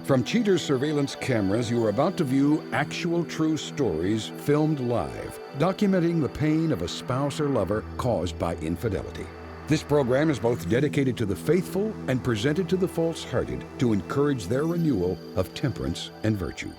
From Cheater's surveillance cameras, you are about to view actual true stories filmed live, documenting the pain of a spouse or lover caused by infidelity. This program is both dedicated to the faithful and presented to the false-hearted to encourage their renewal of temperance and virtue.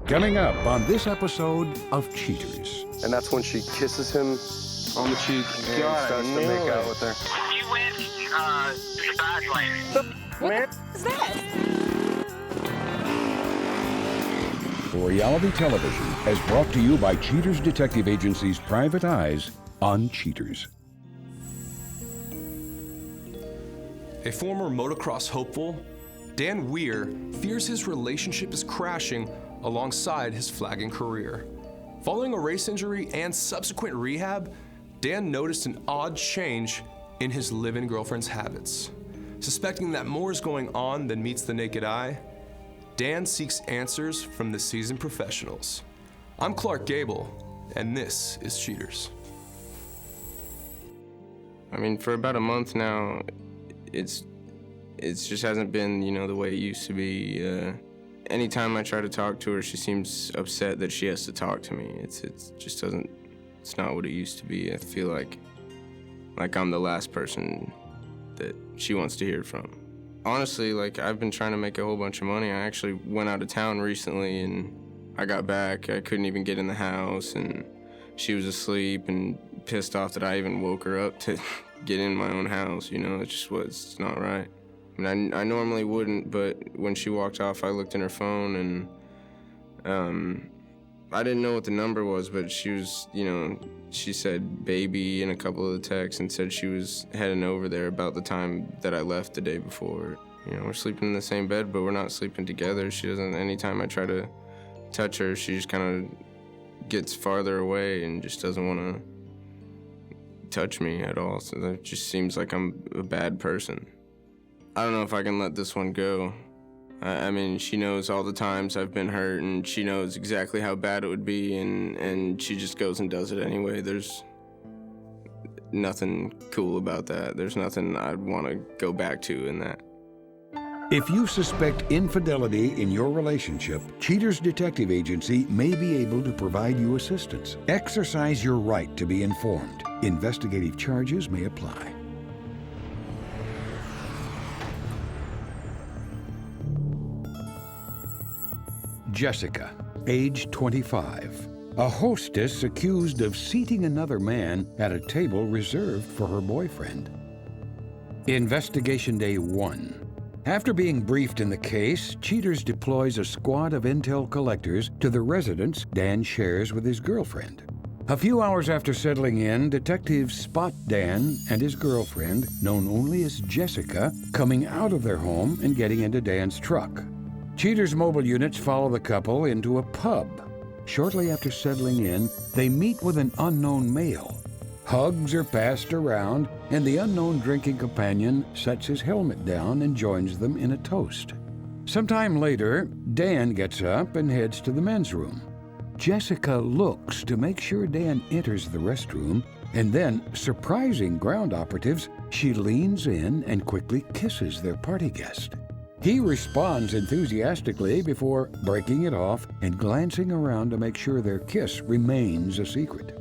Coming up on this episode of Cheaters. And that's when she kisses him on the cheek and starts to make out with her. She went to the Badlands. What is that? Reality television is brought to you by Cheaters Detective Agency's Private Eyes on Cheaters. A former motocross hopeful, Dan Weir fears his relationship is crashing alongside his flagging career. Following a race injury and subsequent rehab, Dan noticed an odd change in his live-in girlfriend's habits. Suspecting that more is going on than meets the naked eye, Dan seeks answers from the seasoned professionals. I'm Clark Gable, and this is Cheaters. I mean, for about a month now, it's just hasn't been, the way it used to be. Anytime I try to talk to her, she seems upset that she has to talk to me. It's not what it used to be. I feel like I'm the last person that she wants to hear from. Honestly, I've been trying to make a whole bunch of money. I actually went out of town recently, and I got back. I couldn't even get in the house, and she was asleep and pissed off that I even woke her up to get in my own house. It's not right. I mean, I normally wouldn't, but when she walked off, I looked in her phone, and I didn't know what the number was, but she was, she said baby in a couple of the texts and said she was heading over there about the time that I left the day before. We're sleeping in the same bed, but we're not sleeping together. She doesn't, anytime I try to touch her, she just kind of gets farther away and just doesn't want to touch me at all. So that just seems like I'm a bad person. I don't know if I can let this one go. I mean, she knows all the times I've been hurt, and she knows exactly how bad it would be, and she just goes and does it anyway. There's nothing cool about that. There's nothing I'd want to go back to in that. If you suspect infidelity in your relationship, Cheaters Detective Agency may be able to provide you assistance. Exercise your right to be informed. Investigative charges may apply. Jessica, age 25, a hostess accused of seating another man at a table reserved for her boyfriend. Investigation Day 1. After being briefed in the case, Cheaters deploys a squad of intel collectors to the residence Dan shares with his girlfriend. A few hours after settling in, detectives spot Dan and his girlfriend, known only as Jessica, coming out of their home and getting into Dan's truck. Cheaters' mobile units follow the couple into a pub. Shortly after settling in, they meet with an unknown male. Hugs are passed around, and the unknown drinking companion sets his helmet down and joins them in a toast. Sometime later, Dan gets up and heads to the men's room. Jessica looks to make sure Dan enters the restroom, and then, surprising ground operatives, she leans in and quickly kisses their party guest. He responds enthusiastically before breaking it off and glancing around to make sure their kiss remains a secret.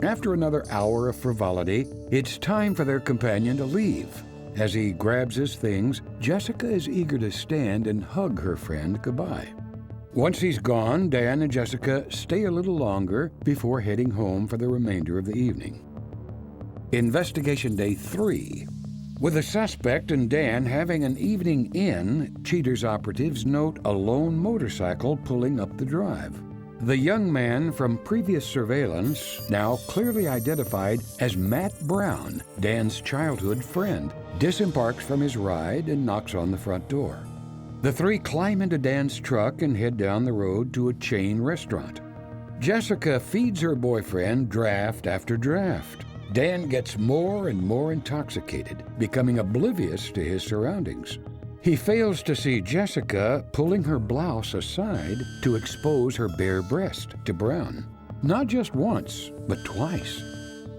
After another hour of frivolity, it's time for their companion to leave. As he grabs his things, Jessica is eager to stand and hug her friend goodbye. Once he's gone, Dan and Jessica stay a little longer before heading home for the remainder of the evening. Investigation Day 3. With the suspect and Dan having an evening in, Cheaters operatives note a lone motorcycle pulling up the drive. The young man from previous surveillance, now clearly identified as Matt Brown, Dan's childhood friend, disembarks from his ride and knocks on the front door. The three climb into Dan's truck and head down the road to a chain restaurant. Jessica feeds her boyfriend draft after draft. Dan gets more and more intoxicated, becoming oblivious to his surroundings. He fails to see Jessica pulling her blouse aside to expose her bare breast to Brown. Not just once, but twice.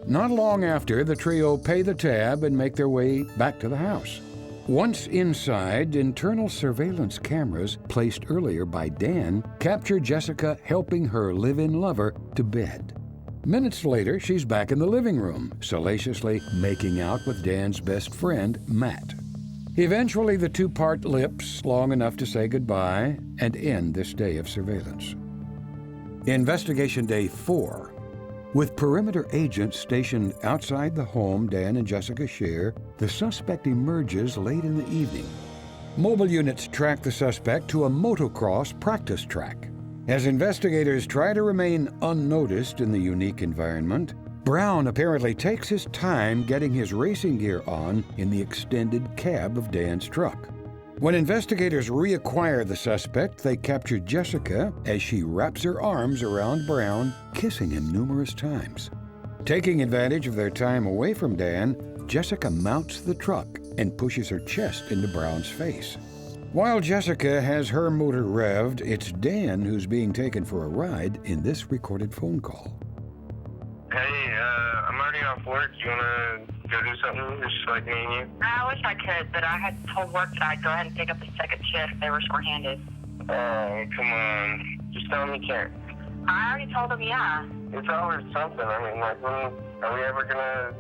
Not long after, the trio pay the tab and make their way back to the house. Once inside, internal surveillance cameras placed earlier by Dan capture Jessica helping her live-in lover to bed. Minutes later, she's back in the living room, salaciously making out with Dan's best friend, Matt. Eventually, the two part lips long enough to say goodbye and end this day of surveillance. Investigation Day 4. With perimeter agents stationed outside the home Dan and Jessica share, the suspect emerges late in the evening. Mobile units track the suspect to a motocross practice track. As investigators try to remain unnoticed in the unique environment, Brown apparently takes his time getting his racing gear on in the extended cab of Dan's truck. When investigators reacquire the suspect, they capture Jessica as she wraps her arms around Brown, kissing him numerous times. Taking advantage of their time away from Dan, Jessica mounts the truck and pushes her chest into Brown's face. While Jessica has her motor revved, it's Dan who's being taken for a ride in this recorded phone call. Hey, I'm already off work. You wanna go do something, just like me and you? I wish I could, but I had told work that I'd go ahead and pick up the second shift. They were short-handed. Oh, come on. Just tell them you can't. I already told them, yeah. It's always something. I mean, like, when are we ever gonna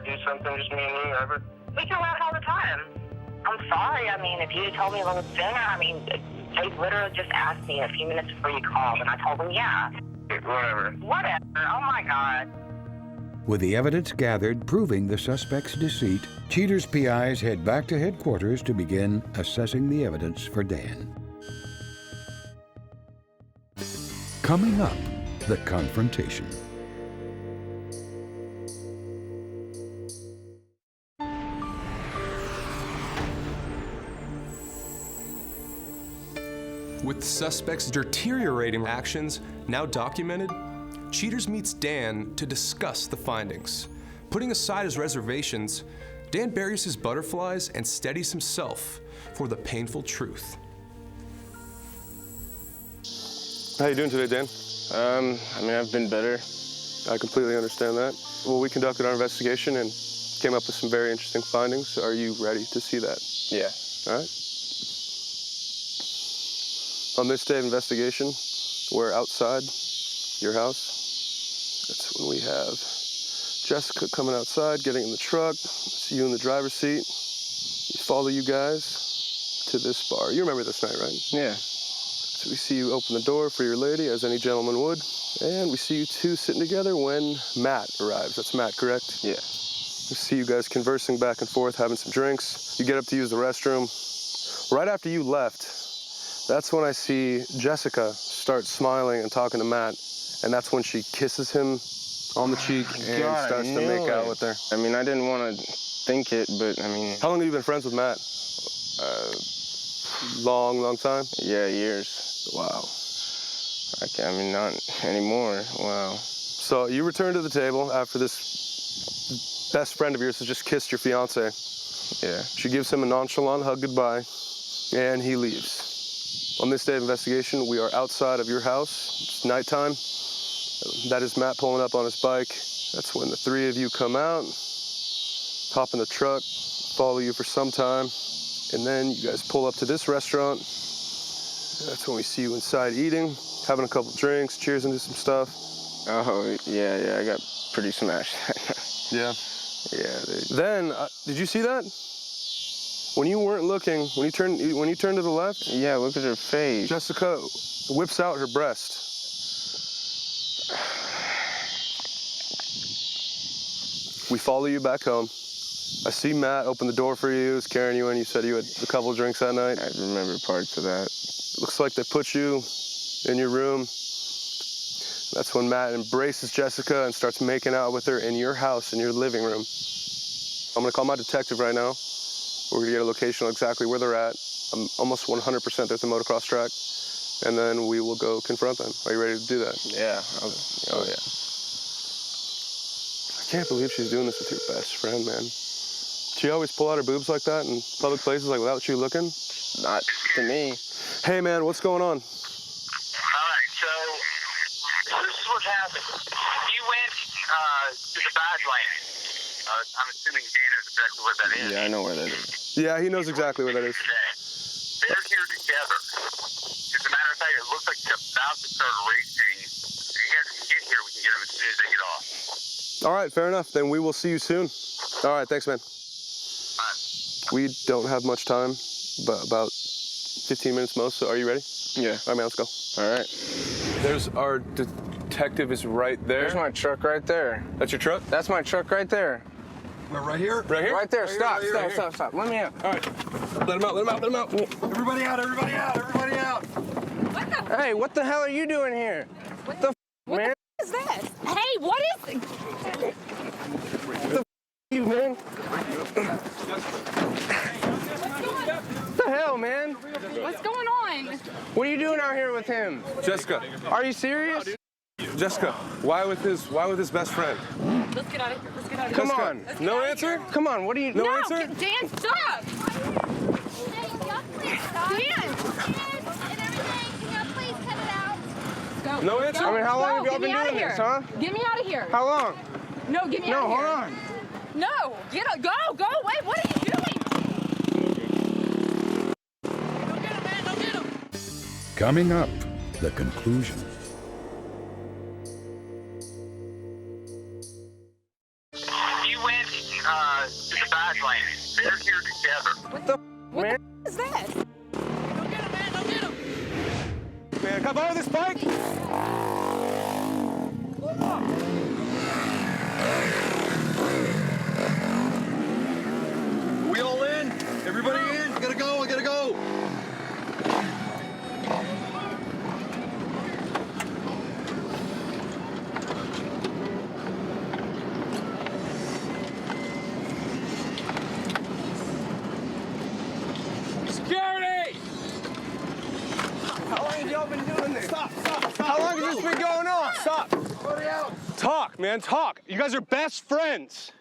do something, just me and you, ever? We go out all the time. I'm sorry. I mean, if you had told me a little sooner, I mean, they literally just asked me a few minutes before you called, and I told them, yeah. Whatever. Whatever. Oh, my God. With the evidence gathered proving the suspect's deceit, Cheater's PIs head back to headquarters to begin assessing the evidence for Dan. Coming up, the confrontation. With the suspect's deteriorating actions now documented, Cheaters meets Dan to discuss the findings. Putting aside his reservations, Dan buries his butterflies and steadies himself for the painful truth. How you doing today, Dan? I mean, I've been better. I completely understand that. Well, we conducted our investigation and came up with some very interesting findings. Are you ready to see that? Yeah. All right. On this day of investigation, we're outside your house. That's when we have Jessica coming outside, getting in the truck. It's you in the driver's seat. We follow you guys to this bar. You remember this night, right? Yeah. So we see you open the door for your lady, as any gentleman would. And we see you two sitting together when Matt arrives. That's Matt, correct? Yeah. We see you guys conversing back and forth, having some drinks. You get up to use the restroom. Right after you left, that's when I see Jessica start smiling and talking to Matt. And that's when she kisses him on the cheek and God, starts to make out with her. I mean, I didn't want to think it, but I mean... How long have you been friends with Matt? Long time? Yeah, years. Wow. I mean, not anymore. Wow. So you return to the table after this best friend of yours has just kissed your fiance. Yeah. She gives him a nonchalant hug goodbye, and he leaves. On this day of investigation, we are outside of your house. It's nighttime. That is Matt pulling up on his bike. That's when the three of you come out, hop in the truck, follow you for some time, and then you guys pull up to this restaurant. That's when we see you inside eating, having a couple drinks, cheers into some stuff. Oh, yeah, I got pretty smashed. Yeah. Yeah. Then, did you see that? When you weren't looking, when you turned to the left, Yeah, look at her face. Jessica whips out her breast. We follow you back home. I see Matt open the door for you, is carrying you in. You said you had a couple drinks that night. I remember parts of that. Looks like they put you in your room. That's when Matt embraces Jessica and starts making out with her in your house, in your living room. I'm gonna call my detective right now. We're gonna get a location of exactly where they're at. I'm almost 100% there's a motocross track. And then we will go confront them. Are you ready to do that? Yeah. Oh, yeah. I can't believe she's doing this with your best friend, man. She always pull out her boobs like that in public places, like without you looking? Not to me. Hey, man, what's going on? All right, so this is what happened. You went to the Badlands. I'm assuming Dan knows exactly where that is. Yeah, I know where that is. Yeah, he knows exactly where that is. They're here together. As a matter of fact, it looks like they're about to start racing. If you guys can get here, we can get them as soon as they get off. All right, fair enough. Then we will see you soon. All right, thanks, man. We don't have much time, but about 15 minutes most, so are you ready? Yeah. All right, man, let's go. All right. There's our detective is right there. There's my truck right there. That's your truck? That's my truck right there. Right here? Right here? Right there. Right here, Stop. Let me out. All right. Let him out. Everybody out, everybody out, everybody out. Hey, what the hell are you doing here? What the man? What is this? Hey, what is You, man. What the hell, man? what's going on? What are you doing out here with him? Jessica. Are you serious? Jessica, why with his best friend? Let's get out of here. Let's get out of here. Come Jessica, on. no answer? Come on, what are you... No No, answer? Dan, stop! Dan! Go. No answer? Go. I mean, how long Go. have y'all Get me been out of doing here. this, huh? Get me out of here. How long? No, get me out of No, here. hold on. No, get out. Go away. What are you doing? Go get him. Coming up, the conclusion. You went to the bad lane. They're here together. What the man? What is this? Man, can I borrow this bike? We all in? Everybody in? I gotta go. Security! How long have y'all been doing this? Stop. How long has this been going on? Stop. Talk, man, talk. You guys are best friends.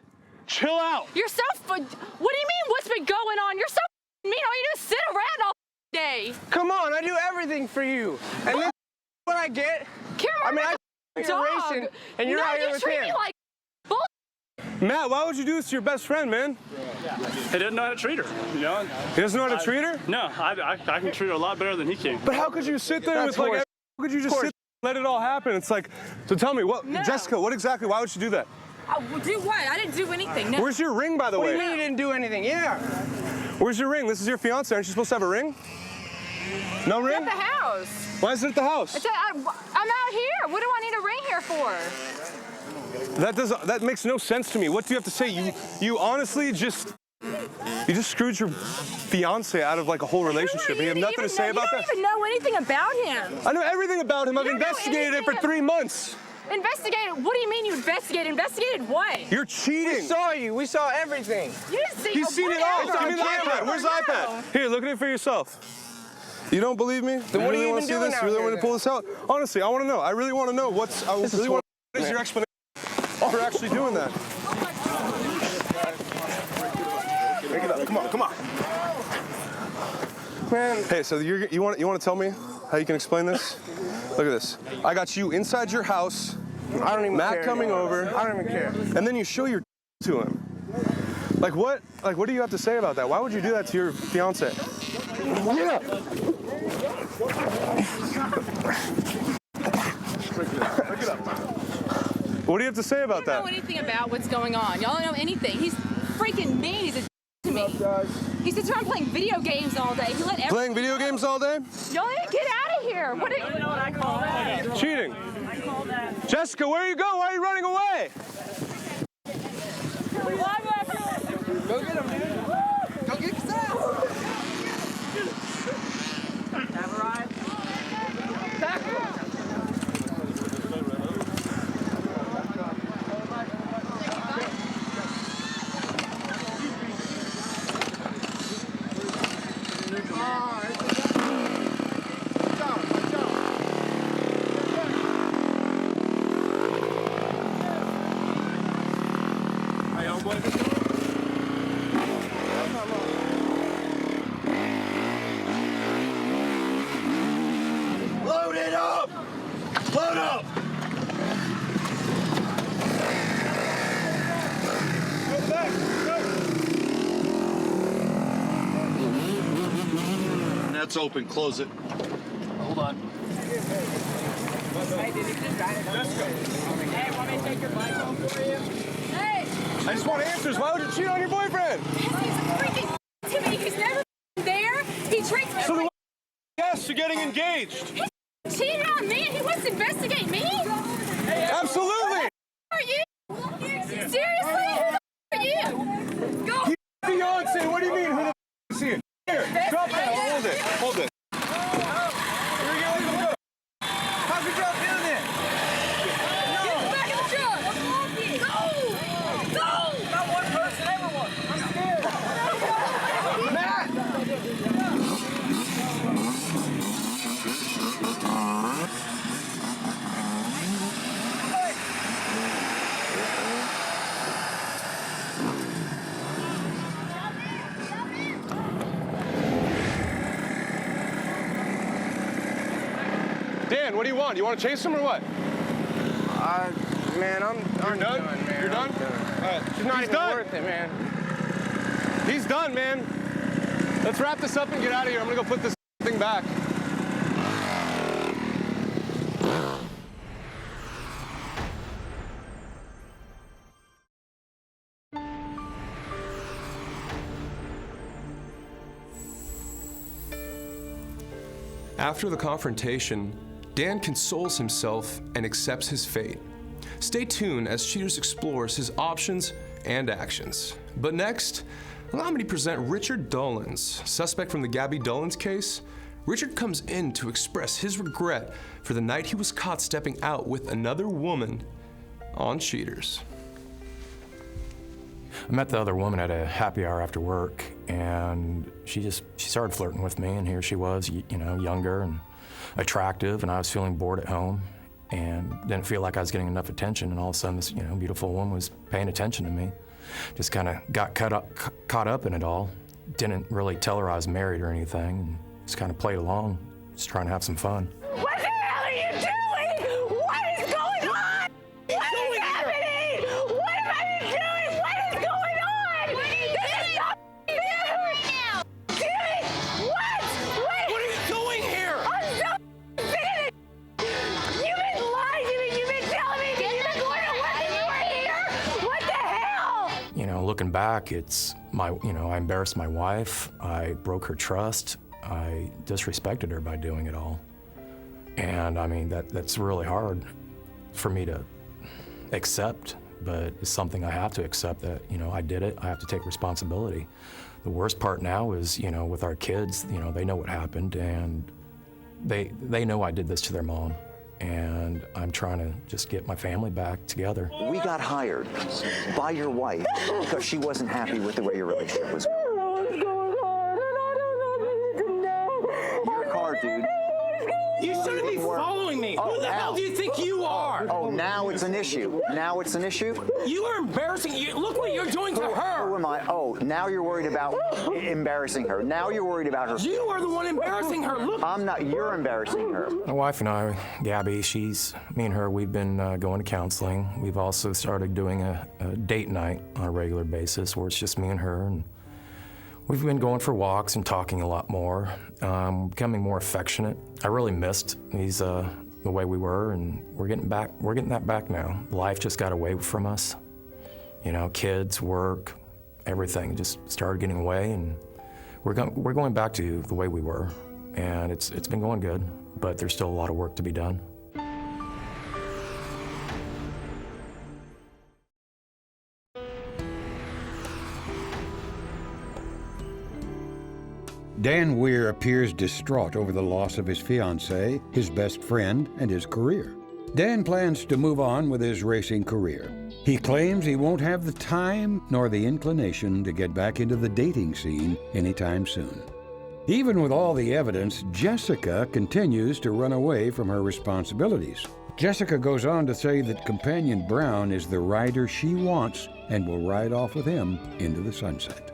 Chill out. You're so What do you mean what's been going on? You're so mean. All you do is sit around all day. Come on, I do everything for you. And then what I get? I mean, you're Dog. racing, and you're no, out here you with treat him. me like bull. Matt, why would you do this to your best friend, man? He didn't know how to treat her, you know? He doesn't know how to treat her? No, I can treat her a lot better than he can. But how could you sit there That's with like, horse. how could you just sit there and let it all happen? It's like, so tell me, what, No. Jessica, what exactly, why would you do that? Do what? I didn't do anything. No. Where's your ring, by the What do way? you mean you didn't do anything? Yeah. Where's your ring? This is your fiance. Aren't you supposed to have a ring? No At ring? the house. Why is it at the house? I'm out here. What do I need a ring here for? That makes no sense to me. What do you have to say? You honestly just screwed your fiance out of like a whole relationship. And you have nothing to say about that? You don't even know anything about him. I know everything about him. I've You don't know investigated it for anything 3 months. Investigated? What do you mean you investigated? Investigated what? You're cheating. We saw you. We saw everything. You didn't see. He's seen it all. whatever. Give me the iPad. Where's the iPad? Here, look at it for yourself. You don't believe me? Then what are you wanna even see doing this? out You really here want to pull this out? Honestly, I want to know. I really want to know what is your explanation for actually doing that? Pick it up. Come on. Man, Hey, so you want to tell me how you can explain this? Look at this. I got you inside your house. I don't even Matt care. coming over. I don't even care. And then you show your to him. Like what do you have to say about that? Why would you do that to your fiance? Yeah. What do you have to say about I don't know that? anything about what's going on. Y'all don't know anything. He's freaking mean. He's a to me. He sits around playing video games all day. He let Playing video games all day? Y'all need to get out of here. What? You know what I call that? Cheating. Jessica, where you go? Why are you running away? Go get him, dude. Go get his ass. It's open. Close it. Hold on. Hey, did he just Jessica. Hey, want me to take your bike home for you? Hey! I just want answers. Why would you cheat on your boyfriend? He's freaking to me. He's never there. He treats me. So then yes, you're getting engaged. He cheated on me and he wants to investigate me? Absolutely. Who are you? Seriously? Who the are you? Go. Fiance, what do you mean? Who the is he? Here, drop that. Hold it. Hold it. Here we go. How's your job doing it? Get back in the truck. Go. Go. Not one person, everyone. I'm scared. Matt! Dan, what do you want? You want to chase him or what? Man, I'm You're done? man. You're done? I'm done. All right. It's not He's even done. worth it, man. He's done, man. Let's wrap this up and get out of here. I'm gonna go put this thing back. After the confrontation, Dan consoles himself and accepts his fate. Stay tuned as Cheaters explores his options and actions. But next, allow me to present Richard Dullins, suspect from the Gabby Dullins case. Richard comes in to express his regret for the night he was caught stepping out with another woman on Cheaters. I met the other woman at a happy hour after work, and she started flirting with me, and here she was, you know, younger and attractive, and I was feeling bored at home and didn't feel like I was getting enough attention, and all of a sudden this, you know, beautiful woman was paying attention to me. Just kind of got caught up in it all. Didn't really tell her I was married or anything, and just kind of played along, just trying to have some fun. What the hell are you doing? What is going on? What is happening? What have I been doing? What is going on? This is not fair. Jimmy, what? Wait. What are you doing here? I'm so sick of it. You've been lying to me. You've been telling me that you've been going to work and you were here. What the hell? You know, looking back, it's I embarrassed my wife, I broke her trust, I disrespected her by doing it all. And I mean, that's really hard for me to accept, but it's something I have to accept that, you know, I did it, I have to take responsibility. The worst part now is, you know, with our kids, you know, they know what happened and they know I did this to their mom. And I'm trying to just get my family back together. We got hired by your wife because she wasn't happy with the way your relationship was going. Your car, dude. You shouldn't be following me. Who the hell do you think you are? Oh, now it's an issue. Now it's an issue? You are embarrassing. Look what you're doing to her. Who am I? Oh, now you're worried about embarrassing her. Now you're worried about her. You are the one embarrassing her. Look. I'm not. You're embarrassing her. My wife and I, Gabby, me and her, we've been going to counseling. We've also started doing a date night on a regular basis where it's just me and her. And we've been going for walks and talking a lot more, becoming more affectionate. I really missed the way we were, and we're getting that back now. Life just got away from us. You know, kids, work, everything just started getting away, and we're going back to the way we were. And it's been going good, but there's still a lot of work to be done. Dan Weir appears distraught over the loss of his fiancée, his best friend, and his career. Dan plans to move on with his racing career. He claims he won't have the time nor the inclination to get back into the dating scene anytime soon. Even with all the evidence, Jessica continues to run away from her responsibilities. Jessica goes on to say that companion Brown is the rider she wants and will ride off with him into the sunset.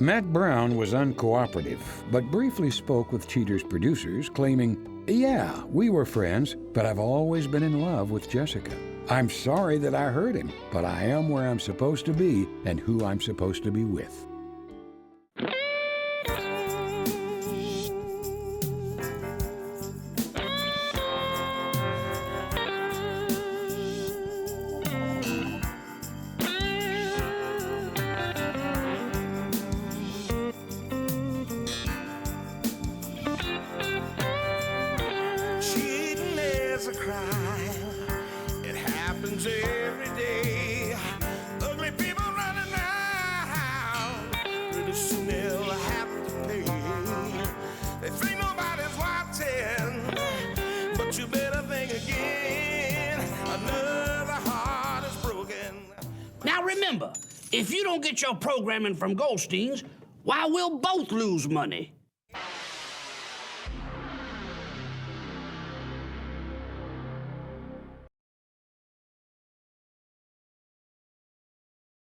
Matt Brown was uncooperative, but briefly spoke with Cheaters' producers, claiming, "Yeah, we were friends, but I've always been in love with Jessica. I'm sorry that I hurt him, but I am where I'm supposed to be and who I'm supposed to be with." If you don't get your programming from Goldstein's, why, we'll both lose money.